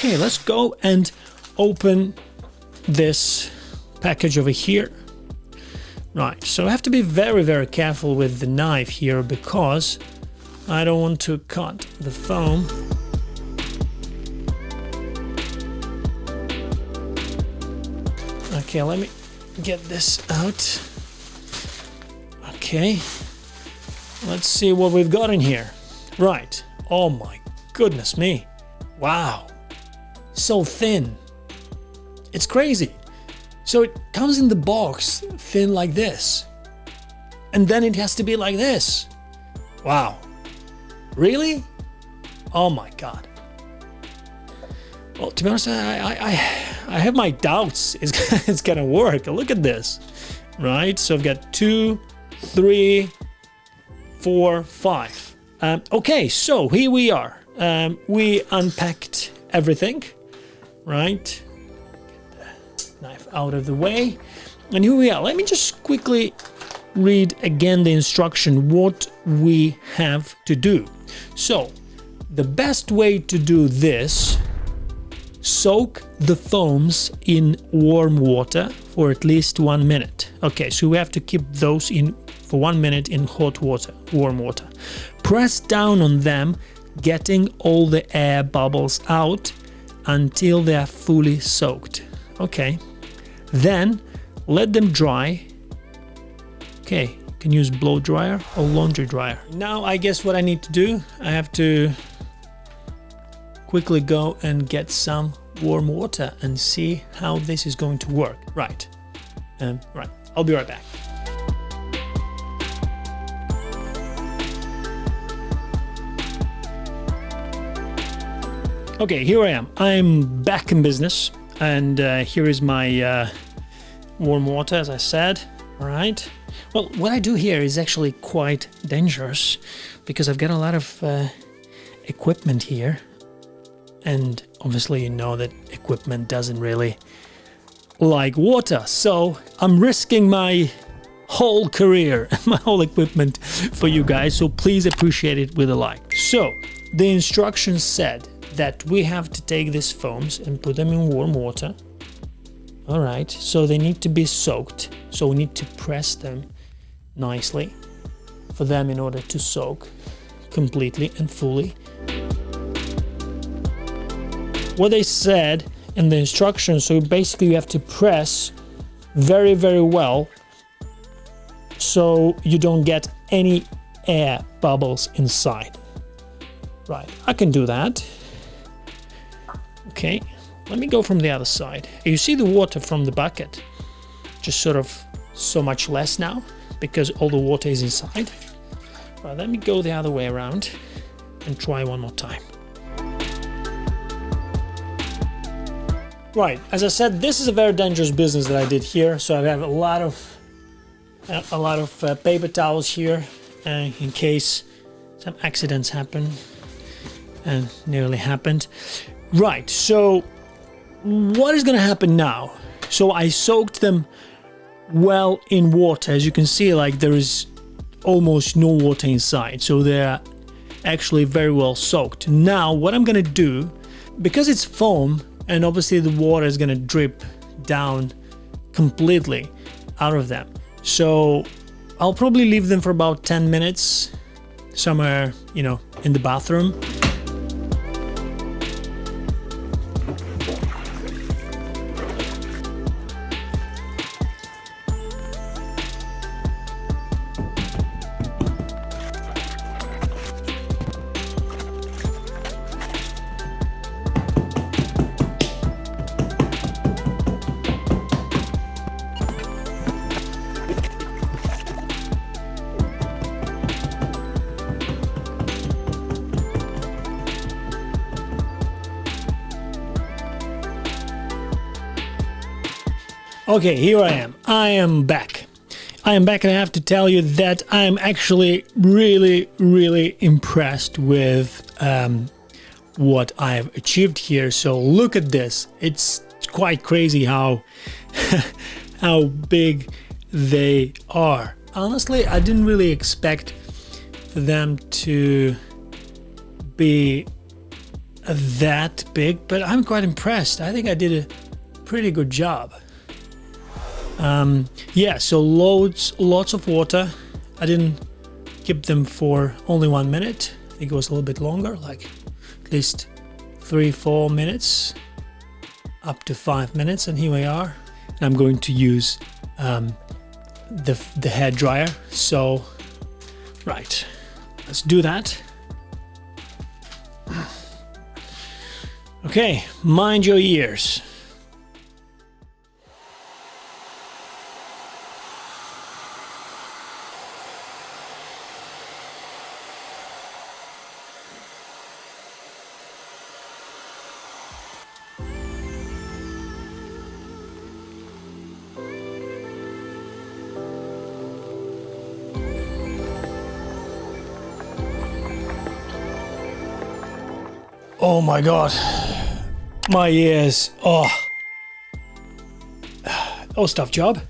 Okay, let's go and open this package over here. Right, so I have to be very, very careful with the knife here because I don't want to cut the foam. Okay, let me get this out. Okay, let's see what we've got in here. Right, oh my goodness me. Wow, so thin. It's crazy. So it comes in the box thin like this, and then it has to be like this. Wow, really? Oh my God. Well, to be honest, I have my doubts it's gonna work. Look at this, right? So I've got 2, 3, 4, 5. Okay, so here we are. We unpacked everything, right? Knife out of the way, and here we are. Let me just quickly read again the instruction what we have to do. So the best way to do this: soak the foams in warm water for at least 1 minute. Okay, so we have to keep those in for 1 minute in hot water, warm water. Press down on them, getting all the air bubbles out until they are fully soaked. Okay, then let them dry. Okay, you can use blow dryer or laundry dryer. Now I guess what I need to do, I have to quickly go and get some warm water and see how this is going to work. Right, right, I'll be right back. Okay, here I am. I'm back in business, and here is my warm water, as I said. All right. Well, what I do here is actually quite dangerous because I've got a lot of equipment here, and obviously you know that equipment doesn't really like water, so I'm risking my whole career, my whole equipment for you guys, so please appreciate it with a like. So the instructions said that we have to take these foams and put them in warm water. All right, so they need to be soaked, so we need to press them nicely for them in order to soak completely and fully. What they said in the instructions, so basically you have to press very, very well so you don't get any air bubbles inside. Right, I can do that. Okay, let me go from the other side. You see the water from the bucket, just sort of so much less now because all the water is inside. Right, let me go the other way around and try one more time. Right, as I said, this is a very dangerous business that I did here. So I have a lot of paper towels here in case some accidents happen, and nearly happened. Right, so what is going to happen now? So I soaked them well in water. As you can see, like there is almost no water inside, so they're actually very well soaked. Now what I'm going to do, because it's foam and obviously the water is going to drip down completely out of them, so I'll probably leave them for about 10 minutes somewhere, you know, in the bathroom. Okay, here I am. I am back. And I have to tell you that I'm actually really impressed with what I've achieved here. So look at this. It's quite crazy how how big they are. Honestly, I didn't really expect for them to be that big, but I'm quite impressed. I think I did a pretty good job. Yeah, so lots of water. I didn't keep them for only 1 minute. I think it was a little bit longer, like at least 3-4 minutes, up to 5 minutes, and here we are. And I'm going to use the hair dryer. So, right, let's do that. Okay, mind your ears. Oh my God, my ears, oh, that was a tough job.